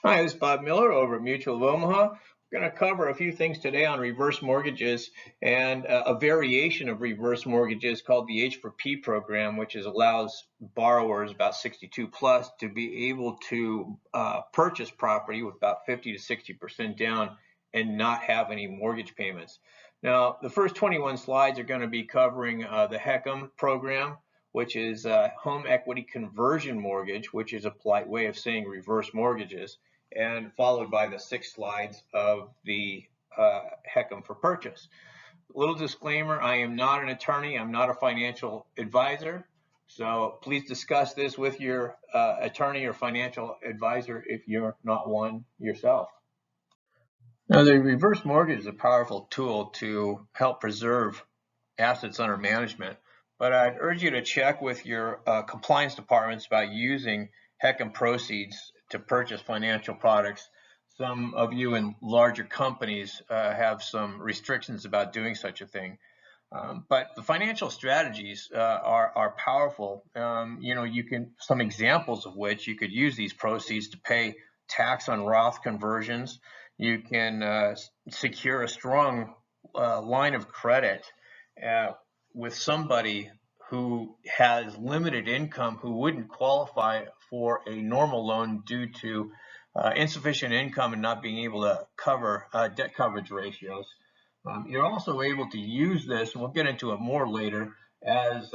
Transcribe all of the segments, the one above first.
Hi, this is Bob Miller over at Mutual of Omaha. We're going to cover a few things today on reverse mortgages and a variation of reverse mortgages called the H4P program, which allows borrowers about 62 plus to be able to purchase property with about 50 to 60% down and not have any mortgage payments. Now, the first 21 slides are going to be covering the HECM program, which is home equity conversion mortgage, which is a polite way of saying reverse mortgages, and followed by the 6 slides of the HECM for purchase. Little disclaimer, I am not an attorney, I'm not a financial advisor, so please discuss this with your attorney or financial advisor if you're not one yourself. Now, the reverse mortgage is a powerful tool to help preserve assets under management, but I'd urge you to check with your compliance departments about using HECM proceeds to purchase financial products. Some of you in larger companies have some restrictions about doing such a thing. But the financial strategies are powerful. Some examples of which you could use these proceeds to pay tax on Roth conversions. You can secure a strong line of credit with somebody who has limited income who wouldn't qualify for a normal loan due to insufficient income and not being able to cover debt coverage ratios. You're also able to use this, and we'll get into it more later, as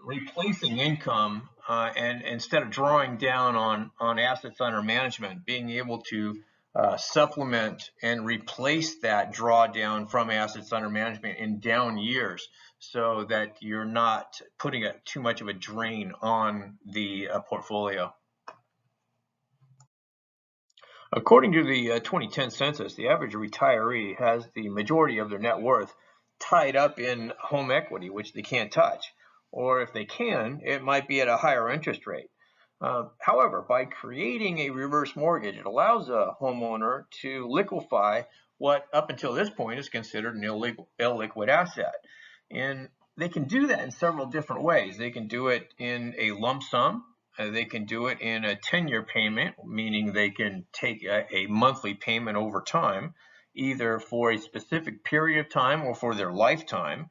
replacing income and instead of drawing down on assets under management, being able to supplement and replace that drawdown from assets under management in down years so that you're not putting too much of a drain on the portfolio. According to the 2010 census, the average retiree has the majority of their net worth tied up in home equity, which they can't touch. Or if they can, it might be at a higher interest rate. However, by creating a reverse mortgage, it allows a homeowner to liquefy what up until this point is considered an illiquid asset. And they can do that in several different ways. They can do it in a lump sum. They can do it in a 10-year payment, meaning they can take a monthly payment over time, either for a specific period of time or for their lifetime.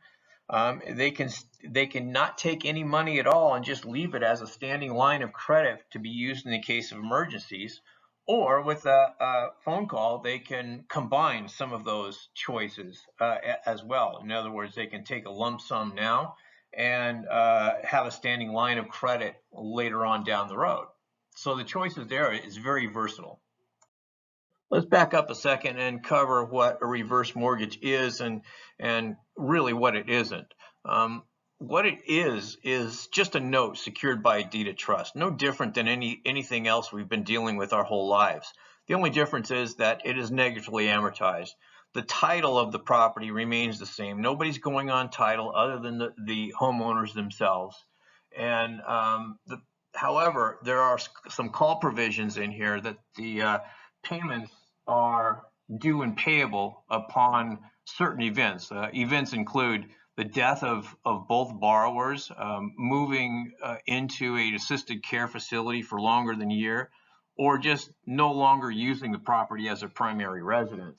They can not take any money at all and just leave it as a standing line of credit to be used in the case of emergencies. Or with a phone call, they can combine some of those choices as well. In other words, they can take a lump sum now and have a standing line of credit later on down the road. So the choices there is very versatile. Let's back up a second and cover what a reverse mortgage is and really what it isn't. What it is just a note secured by a deed of trust, no different than anything else we've been dealing with our whole lives. The only difference is that it is negatively amortized. The title of the property remains the same. Nobody's going on title other than the homeowners themselves. And however, there are some call provisions in here that the payments are due and payable upon certain events. Events include the death of both borrowers, moving into an assisted care facility for longer than a year, or just no longer using the property as a primary residence.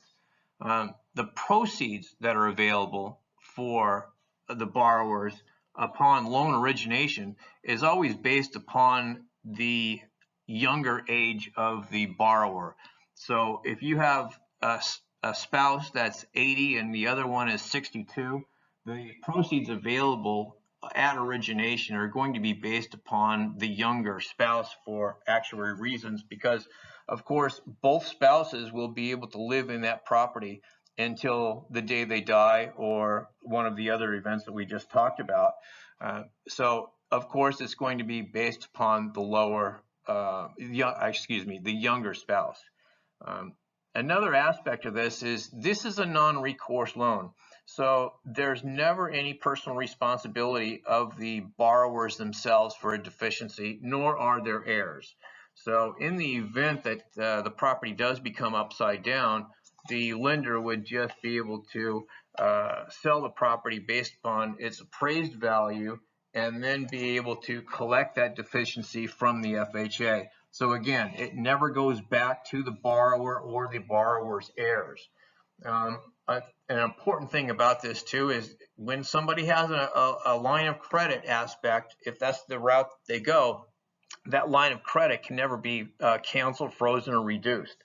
The proceeds that are available for the borrowers upon loan origination is always based upon the younger age of the borrower. So if you have a spouse that's 80 and the other one is 62, the proceeds available at origination are going to be based upon the younger spouse for actuary reasons, because of course both spouses will be able to live in that property until the day they die or one of the other events that we just talked about. So of course it's going to be based upon the younger spouse. Another aspect of this is a non-recourse loan. So there's never any personal responsibility of the borrowers themselves for a deficiency, nor are there heirs. So in the event that the property does become upside down, the lender would just be able to sell the property based upon its appraised value and then be able to collect that deficiency from the FHA. So again, it never goes back to the borrower or the borrower's heirs. Um, an important thing about this too is when somebody has a line of credit aspect, if that's the route they go, that line of credit can never be canceled, frozen, or reduced.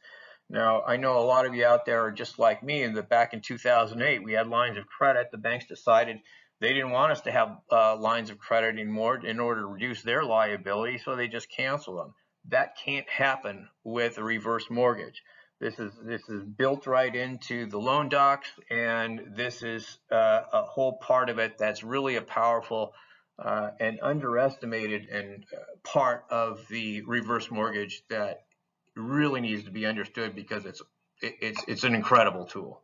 Now, I know a lot of you out there are just like me, and that back in 2008, we had lines of credit. The banks decided they didn't want us to have lines of credit anymore in order to reduce their liability, so they just canceled them. That can't happen with a reverse mortgage. This is built right into the loan docs, and this is a whole part of it that's really a powerful and underestimated and part of the reverse mortgage that really needs to be understood because it's an incredible tool.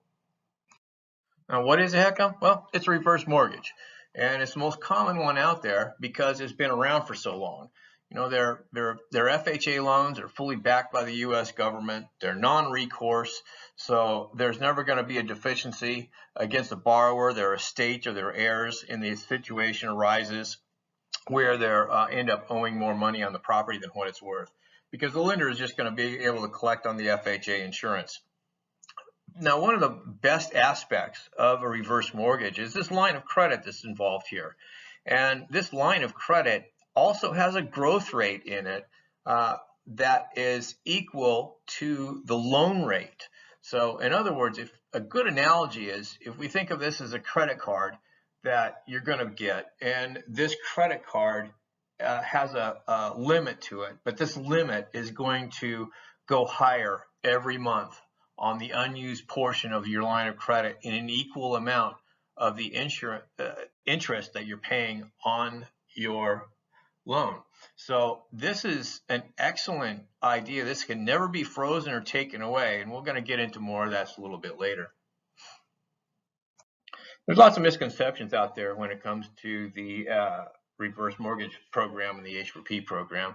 Now, what is a HECM? Well, it's a reverse mortgage, and it's the most common one out there because it's been around for so long. You know, their FHA loans are fully backed by the U.S. government. They're non-recourse, so there's never going to be a deficiency against the borrower, their estate, or their heirs in the situation arises where they end up owing more money on the property than what it's worth, because the lender is just going to be able to collect on the FHA insurance. Now, one of the best aspects of a reverse mortgage is this line of credit that's involved here. And this line of credit also has a growth rate in it that is equal to the loan rate. So in other words, if a good analogy is, if we think of this as a credit card that you're going to get, and this credit card has a limit to it, but this limit is going to go higher every month on the unused portion of your line of credit in an equal amount of the interest that you're paying on your loan. So this is an excellent idea. This can never be frozen or taken away, and we're going to get into more of that a little bit later. There's lots of misconceptions out there when it comes to the reverse mortgage program and the H4P program.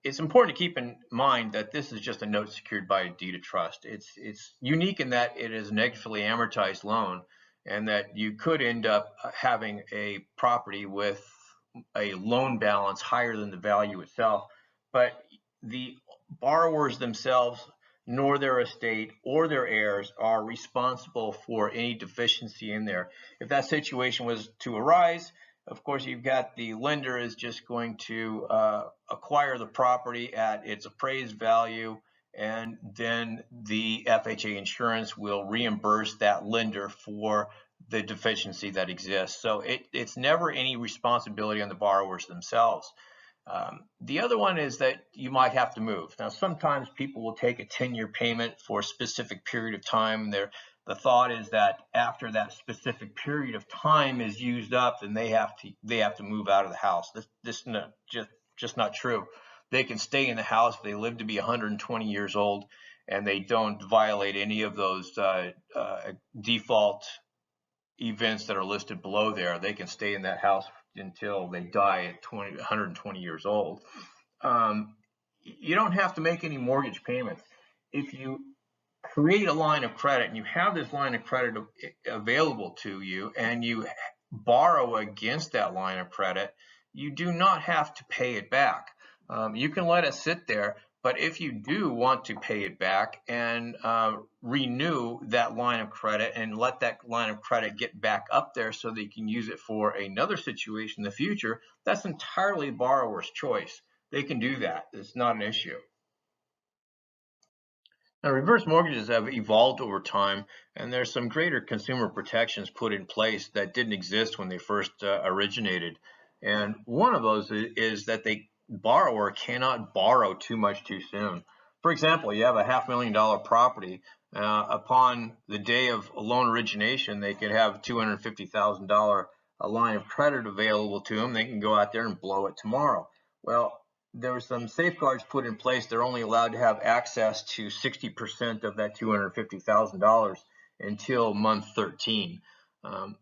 It's important to keep in mind that this is just a note secured by a deed of trust. It's unique in that it is a negatively amortized loan, and that you could end up having a property with a loan balance higher than the value itself, but the borrowers themselves nor their estate or their heirs are responsible for any deficiency in there. If that situation was to arise, of course, you've got the lender is just going to acquire the property at its appraised value, and then the FHA insurance will reimburse that lender for the deficiency that exists. So it's never any responsibility on the borrowers themselves. The other one is that you might have to move. Now, sometimes people will take a 10-year payment for a specific period of time. The thought is that after that specific period of time is used up, then they have to move out of the house. This is just not true. They can stay in the house if they live to be 120 years old and they don't violate any of those default events that are listed below there. They can stay in that house until they die at 120 years old. You don't have to make any mortgage payments. If you create a line of credit and you have this line of credit available to you and you borrow against that line of credit, you do not have to pay it back. You can let it sit there, but if you do want to pay it back and renew that line of credit and let that line of credit get back up there so that you can use it for another situation in the future, that's entirely borrower's choice. They can do that. It's not an issue. Now, reverse mortgages have evolved over time, and there's some greater consumer protections put in place that didn't exist when they first originated. And one of those is that the borrower cannot borrow too much too soon. For example, you have a $500,000 property. Upon the day of loan origination, they could have $250,000 a line of credit available to them. They can go out there and blow it tomorrow. Well, there were some safeguards put in place. They're only allowed to have access to 60% of that $250,000 until month 13.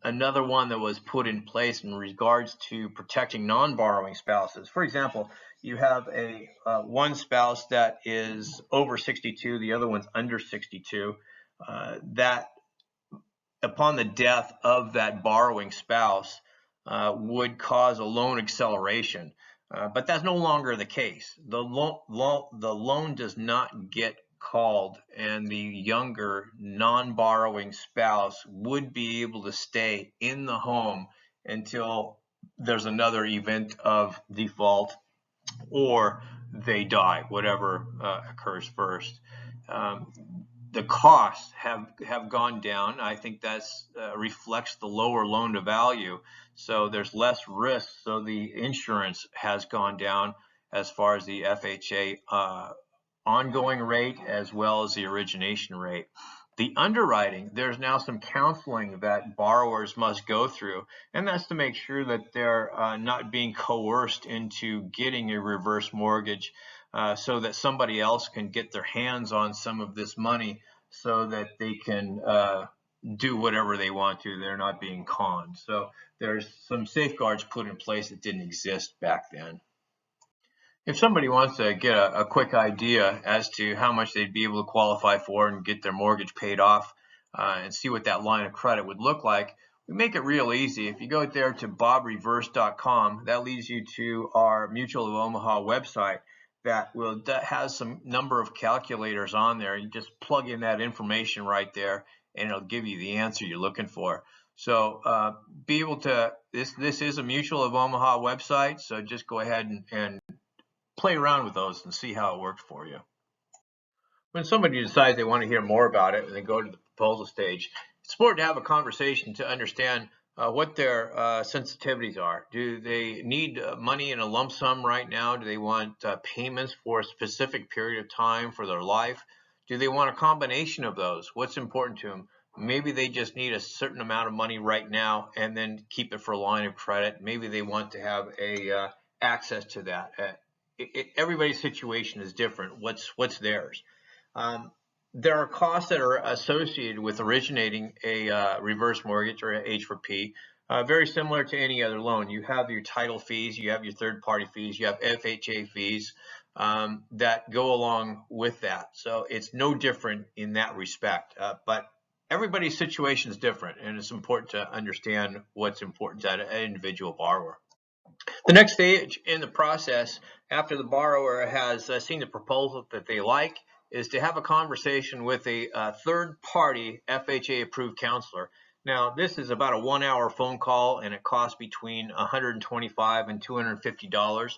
Another one that was put in place in regards to protecting non-borrowing spouses. For example, you have one spouse that is over 62, the other one's under 62, that upon the death of that borrowing spouse would cause a loan acceleration. But that's no longer the case. The loan does not get called, and the younger non-borrowing spouse would be able to stay in the home until there's another event of default or they die, whatever occurs first. Um, the costs have gone down. I think that's reflects the lower loan to value. So there's less risk. So the insurance has gone down as far as the FHA ongoing rate as well as the origination rate. The underwriting, there's now some counseling that borrowers must go through, and that's to make sure that they're not being coerced into getting a reverse mortgage so that somebody else can get their hands on some of this money so that they can do whatever they want to. They're not being conned. So there's some safeguards put in place that didn't exist back then. If somebody wants to get a quick idea as to how much they'd be able to qualify for and get their mortgage paid off and see what that line of credit would look like, we make it real easy. If you go there to bobreverse.com, that leads you to our Mutual of Omaha website that has some number of calculators on there. You just plug in that information right there and it'll give you the answer you're looking for. So be able to, this is a Mutual of Omaha website, so just go ahead and play around with those and see how it works for you. When somebody decides they want to hear more about it and they go to the proposal stage, it's important to have a conversation to understand what their sensitivities are. Do they need money in a lump sum right now? Do they want payments for a specific period of time for their life? Do they want a combination of those? What's important to them? Maybe they just need a certain amount of money right now and then keep it for a line of credit. Maybe they want to have a access to that. Everybody's situation is different. What's theirs? There are costs that are associated with originating a reverse mortgage or a H4P, very similar to any other loan. You have your title fees, you have your third-party fees, you have FHA fees that go along with that. So it's no different in that respect. But everybody's situation is different, and it's important to understand what's important to an individual borrower. The next stage in the process, after the borrower has seen the proposal that they like, is to have a conversation with a third-party FHA-approved counselor. Now, this is about a 1-hour phone call, and it costs between $125 and $250.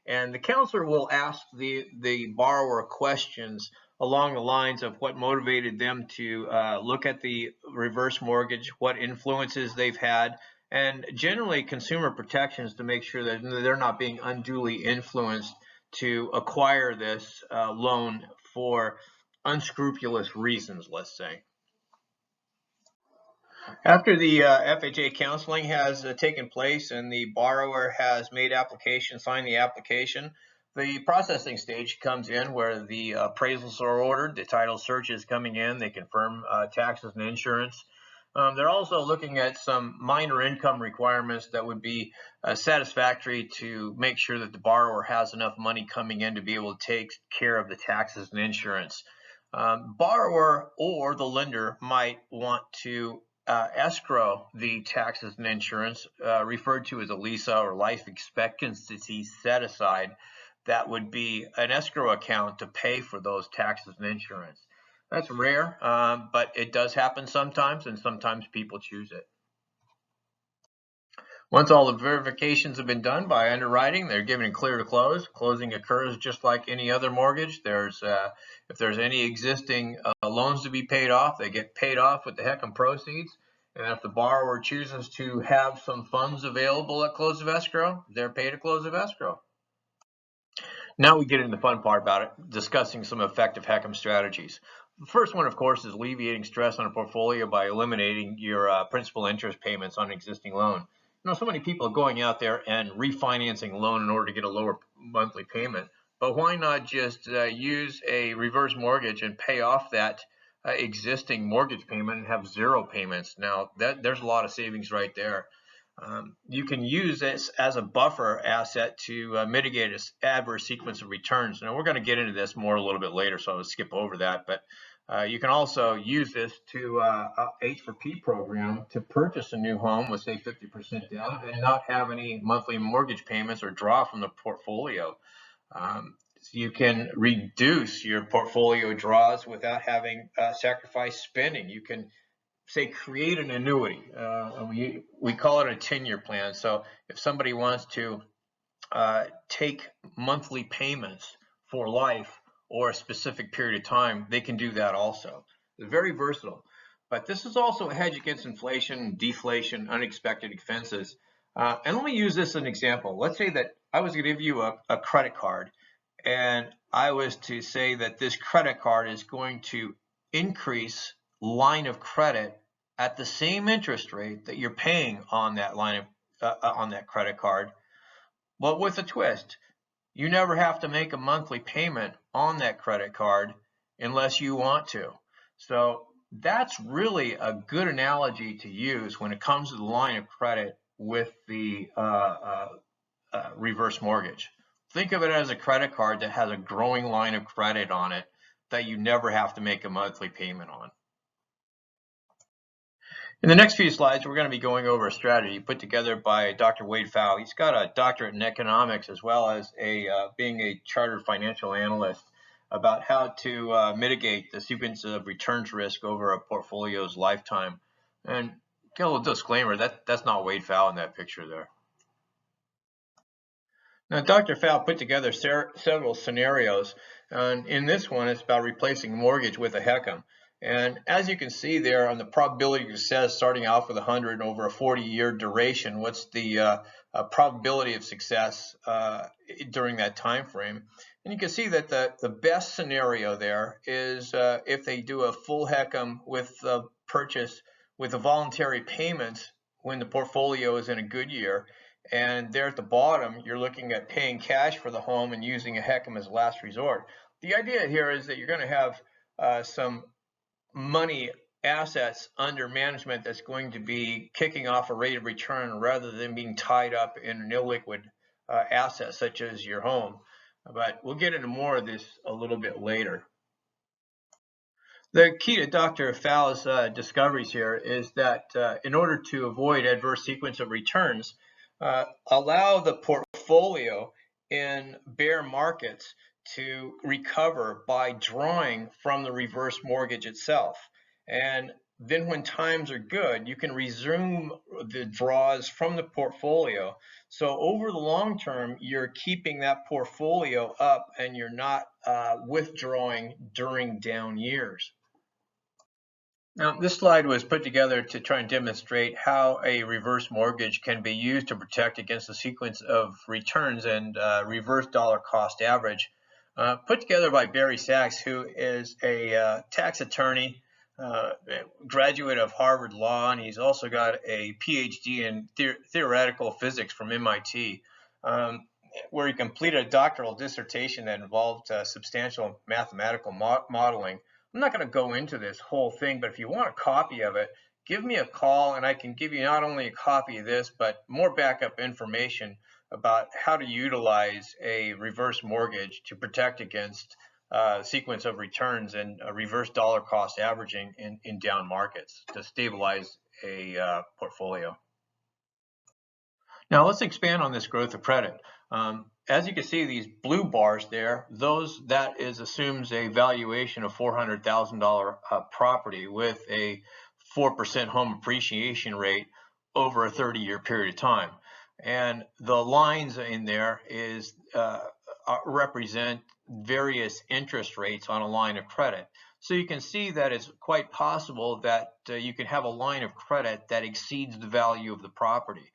And the counselor will ask the borrower questions along the lines of what motivated them to look at the reverse mortgage, what influences they've had, and generally consumer protections to make sure that they're not being unduly influenced to acquire this loan for unscrupulous reasons, let's say. After the FHA counseling has taken place and the borrower has made application, signed the application, the processing stage comes in where the appraisals are ordered, the title search is coming in, they confirm taxes and insurance. They're also looking at some minor income requirements that would be satisfactory to make sure that the borrower has enough money coming in to be able to take care of the taxes and insurance. Borrower or the lender might want to escrow the taxes and insurance, referred to as a LISA or life expectancy set aside. That would be an escrow account to pay for those taxes and insurance. That's rare, but it does happen sometimes, and sometimes people choose it. Once all the verifications have been done by underwriting, they're given clear to close. Closing occurs just like any other mortgage. If there's any existing loans to be paid off, they get paid off with the HECM proceeds. And if the borrower chooses to have some funds available at close of escrow, they're paid at close of escrow. Now we get into the fun part about it, discussing some effective HECM strategies. The first one, of course, is alleviating stress on a portfolio by eliminating your principal interest payments on an existing loan. You know, so many people are going out there and refinancing a loan in order to get a lower monthly payment. But why not just use a reverse mortgage and pay off that existing mortgage payment and have zero payments? Now, there's a lot of savings right there. You can use this as a buffer asset to mitigate an adverse sequence of returns. Now, we're going to get into this more a little bit later, so I'll skip over that. But You can also use this to H4P program to purchase a new home with say 50% down and not have any monthly mortgage payments or draw from the portfolio. So you can reduce your portfolio draws without having sacrifice spending. You can say create an annuity. We call it a 10-year plan. So if somebody wants to take monthly payments for life or a specific period of time, they can do that also. It's very versatile. But this is also a hedge against inflation, deflation, unexpected expenses. And let me use this as an example. Let's say that I was going to give you a credit card, and I was to say that this credit card is going to increase line of credit at the same interest rate that you're paying on that line of on that credit card, but with a twist. You never have to make a monthly payment on that credit card unless you want to. So that's really a good analogy to use when it comes to the line of credit with the reverse mortgage. Think of it as a credit card that has a growing line of credit on it that you never have to make a monthly payment on. In the next few slides, we're going to be going over a strategy put together by Dr. Wade Pfau. He's got a doctorate in economics as well as being a chartered financial analyst about how to mitigate the sequence of returns risk over a portfolio's lifetime. And get a little disclaimer, that's not Wade Pfau in that picture there. Now, Dr. Pfau put together several scenarios, and in this one, it's about replacing mortgage with a HECM. And as you can see there on the probability of success, starting off with 100 over a 40-year duration, what's the probability of success during that time frame? And you can see that the best scenario there is if they do a full HECM with the purchase with the voluntary payments when the portfolio is in a good year. And there at the bottom, you're looking at paying cash for the home and using a HECM as last resort. The idea here is that you're going to have some money assets under management that's going to be kicking off a rate of return rather than being tied up in an illiquid asset such as your home. But we'll get into more of this a little bit later. The key to Dr. Pfau's discoveries here is that in order to avoid adverse sequence of returns, allow the portfolio in bear markets to recover by drawing from the reverse mortgage itself. And then when times are good, you can resume the draws from the portfolio. So over the long term, you're keeping that portfolio up and you're not withdrawing during down years. Now, this slide was put together to try and demonstrate how a reverse mortgage can be used to protect against the sequence of returns and reverse dollar cost average, put together by Barry Sachs, who is a tax attorney, graduate of Harvard Law, and he's also got a PhD in theoretical physics from MIT, where he completed a doctoral dissertation that involved substantial mathematical modeling. I'm not going to go into this whole thing, but if you want a copy of it, give me a call and I can give you not only a copy of this, but more backup information about how to utilize a reverse mortgage to protect against sequence of returns and reverse dollar cost averaging in down markets to stabilize a portfolio. Now let's expand on this growth of credit. As you can see, these blue bars there, that assumes a valuation of $400,000 property with a 4% home appreciation rate over a 30-year period of time. And the lines in there represent various interest rates on a line of credit. So you can see that it's quite possible that you can have a line of credit that exceeds the value of the property.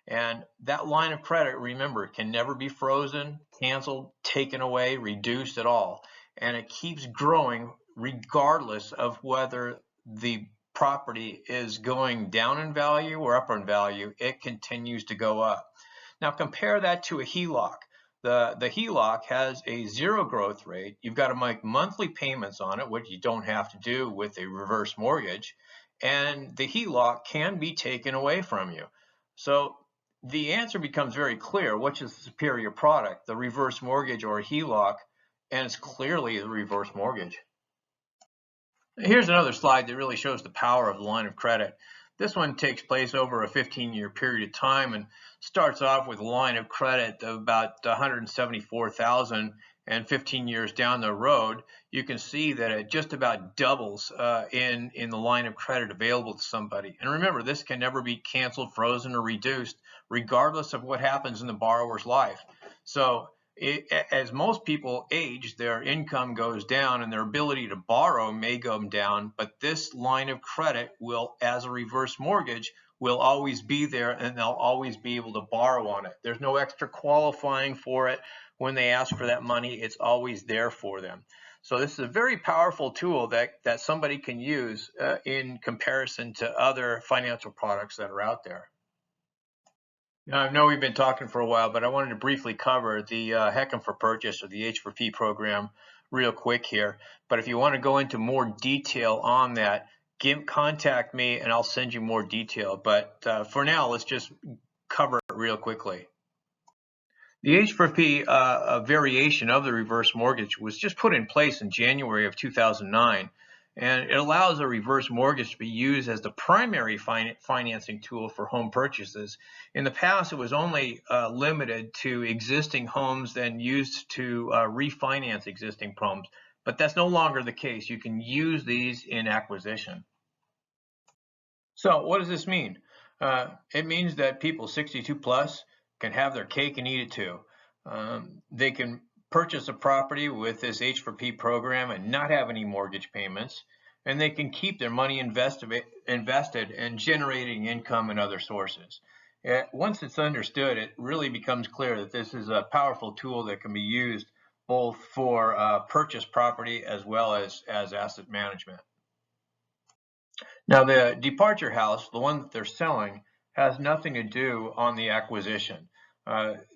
And that line of credit, remember, can never be frozen, canceled, taken away, reduced at all. And it keeps growing regardless of whether the property is going down in value or up in value. It continues to go up. Now compare that to a HELOC. The HELOC has a zero growth rate. You've got to make monthly payments on it, which you don't have to do with a reverse mortgage. And the HELOC can be taken away from you. So the answer becomes very clear. Which is the superior product, the reverse mortgage or HELOC? And it's clearly the reverse mortgage. Here's another slide that really shows the power of the line of credit. This one takes place over a 15-year period of time and starts off with a line of credit of about 174,000, and 15 years down the road, you can see that it just about doubles in the line of credit available to somebody. And remember, this can never be canceled, frozen, or reduced, regardless of what happens in the borrower's life. So as most people age, their income goes down and their ability to borrow may go down, but this line of credit will, as a reverse mortgage, will always be there and they'll always be able to borrow on it. There's no extra qualifying for it. When they ask for that money, it's always there for them. So this is a very powerful tool that somebody can use in comparison to other financial products that are out there. Now, I know we've been talking for a while, but I wanted to briefly cover the HECM for Purchase, or the H4P program, real quick here. But if you want to go into more detail on that, contact me and I'll send you more detail. But for now, let's just cover it real quickly. The H4P variation of the reverse mortgage was just put in place in January of 2009. And it allows a reverse mortgage to be used as the primary financing tool for home purchases. In the past, it was only limited to existing homes, then used to refinance existing homes. But that's no longer the case. You can use these in acquisition. So what does this mean? It means that people 62 plus can have their cake and eat it too. They can purchase a property with this H4P program and not have any mortgage payments, and they can keep their money invested and generating income in other sources. Once it's understood, it really becomes clear that this is a powerful tool that can be used both for purchase property as well as asset management. Now, the departure house, the one that they're selling, has nothing to do on the acquisition.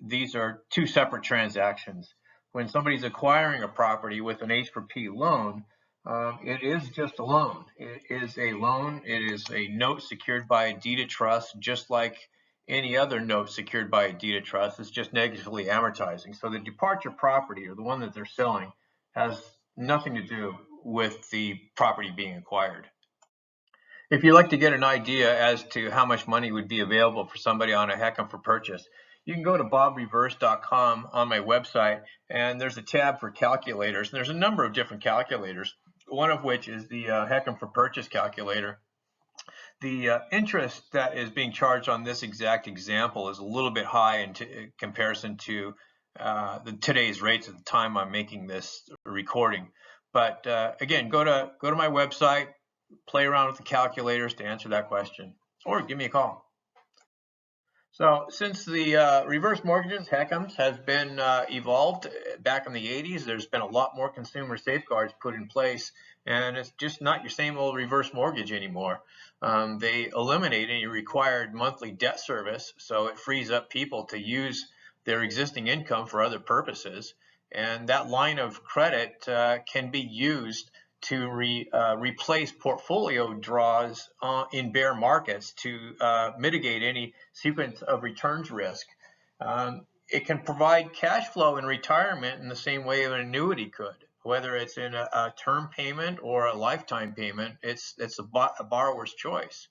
These are two separate transactions. When somebody's acquiring a property with an H4P loan, it is just a loan. It is a loan. It is a note secured by a deed of trust, just like any other note secured by a deed of trust. It's just negatively amortizing. So the departure property, or the one that they're selling, has nothing to do with the property being acquired. If you'd like to get an idea as to how much money would be available for somebody on a HECM for purchase, you can go to bobreverse.com on my website, and there's a tab for calculators. And there's a number of different calculators, one of which is the HECM for purchase calculator. The interest that is being charged on this exact example is a little bit high in comparison to today's rates at the time I'm making this recording. But again, go to my website, play around with the calculators to answer that question, or give me a call. So since the reverse mortgages, HECMs, has been evolved back in the 80s, there's been a lot more consumer safeguards put in place, and it's just not your same old reverse mortgage anymore. They eliminate any required monthly debt service, so it frees up people to use their existing income for other purposes, and that line of credit can be used to replace portfolio draws in bear markets to mitigate any sequence of returns risk. It can provide cash flow in retirement in the same way an annuity could, whether it's in a term payment or a lifetime payment. It's a borrower's choice.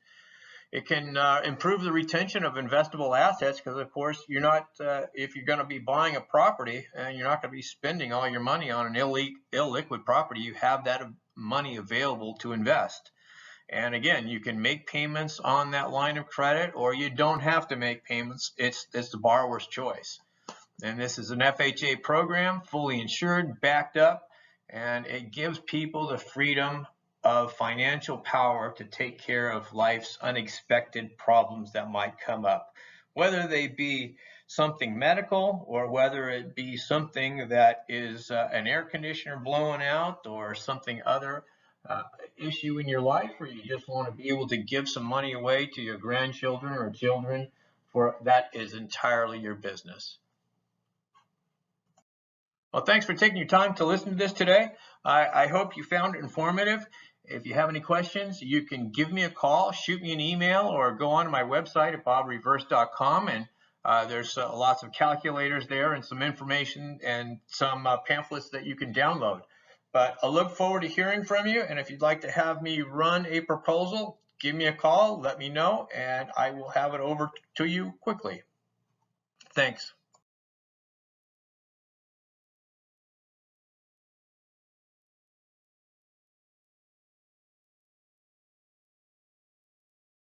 It can improve the retention of investable assets because, of course, you're not, if you're going to be buying a property and you're not going to be spending all your money on an illiquid property, you have that money available to invest. And again, you can make payments on that line of credit, or you don't have to make payments. It's the borrower's choice. And this is an FHA program, fully insured, backed up, and it gives people the freedom of financial power to take care of life's unexpected problems that might come up, whether they be something medical or whether it be something that is an air conditioner blowing out or something other issue in your life, or you just want to be able to give some money away to your grandchildren or children. That is entirely your business. Well, thanks for taking your time to listen to this today. I hope you found it informative. If you have any questions, you can give me a call, shoot me an email, or go on to my website at bobreverse.com, and there's lots of calculators there and some information and some pamphlets that you can download. But I look forward to hearing from you. And if you'd like to have me run a proposal, give me a call, let me know, and I will have it over to you quickly. Thanks.